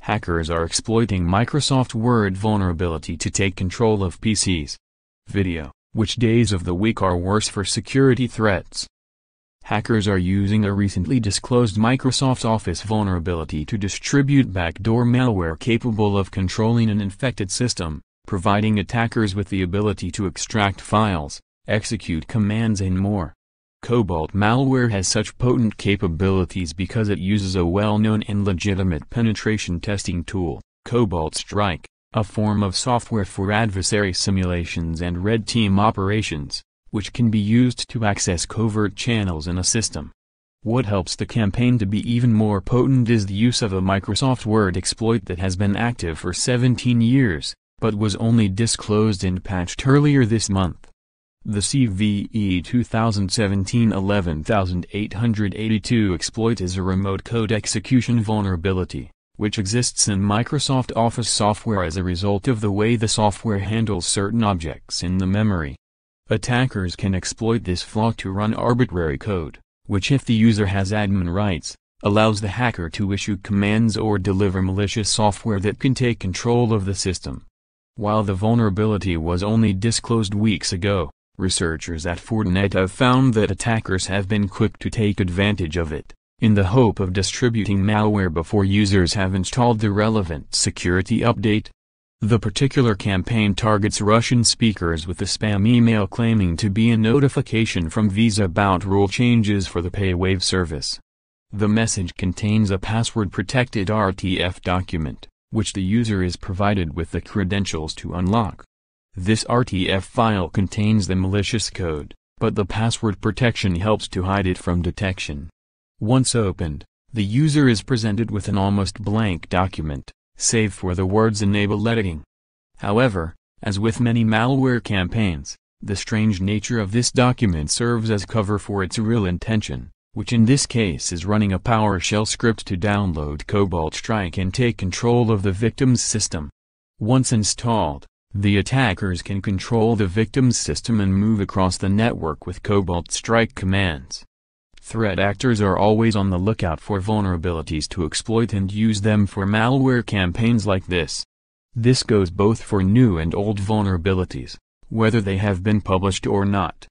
Hackers are exploiting Microsoft Word vulnerability to take control of PCs. Video: which days of the week are worse for security threats? Hackers are using a recently disclosed Microsoft Office vulnerability to distribute backdoor malware capable of controlling an infected system, providing attackers with the ability to extract files, execute commands and more. Cobalt malware has such potent capabilities because it uses a well-known and legitimate penetration testing tool, Cobalt Strike, a form of software for adversary simulations and red team operations, which can be used to access covert channels in a system. What helps the campaign to be even more potent is the use of a Microsoft Word exploit that has been active for 17 years, but was only disclosed and patched earlier this month. The CVE 2017-11882 exploit is a remote code execution vulnerability, which exists in Microsoft Office software as a result of the way the software handles certain objects in the memory. Attackers can exploit this flaw to run arbitrary code, which, if the user has admin rights, allows the hacker to issue commands or deliver malicious software that can take control of the system. While the vulnerability was only disclosed weeks ago, researchers at Fortinet have found that attackers have been quick to take advantage of it, in the hope of distributing malware before users have installed the relevant security update. The particular campaign targets Russian speakers with a spam email claiming to be a notification from Visa about rule changes for the PayWave service. The message contains a password-protected RTF document, which the user is provided with the credentials to unlock. This RTF file contains the malicious code, but the password protection helps to hide it from detection. Once opened, the user is presented with an almost blank document, save for the words "enable editing." However, as with many malware campaigns, the strange nature of this document serves as cover for its real intention, which in this case is running a PowerShell script to download Cobalt Strike and take control of the victim's system. Once installed, the attackers can control the victim's system and move across the network with Cobalt Strike commands. Threat actors are always on the lookout for vulnerabilities to exploit and use them for malware campaigns like this. This goes both for new and old vulnerabilities, whether they have been published or not.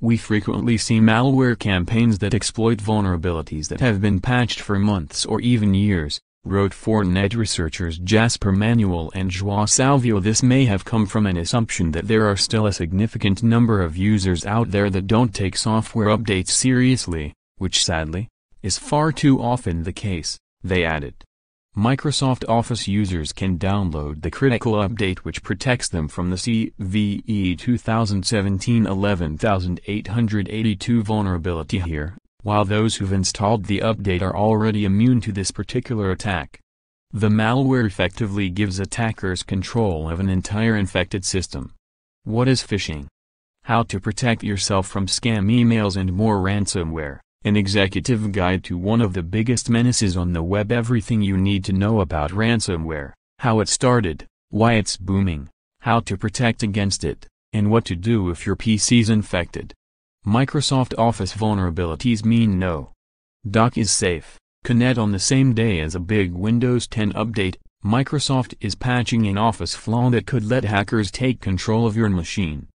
We frequently see malware campaigns that exploit vulnerabilities that have been patched for months or even years, wrote Fortinet researchers Jasper Manuel and João Salvio. This may have come from an assumption that there are still a significant number of users out there that don't take software updates seriously, which sadly, is far too often the case, they added. Microsoft Office users can download the critical update which protects them from the CVE 2017-11882 vulnerability here, while those who've installed the update are already immune to this particular attack. The malware effectively gives attackers control of an entire infected system. What is phishing? How to protect yourself from scam emails and more ransomware. An executive guide to one of the biggest menaces on the web. Everything you need to know about ransomware, how it started, why it's booming, how to protect against it, and what to do if your PC's infected. Microsoft Office vulnerabilities mean no doc is safe. Connect on the same day as a big Windows 10 update. Microsoft is patching an Office flaw that could let hackers take control of your machine.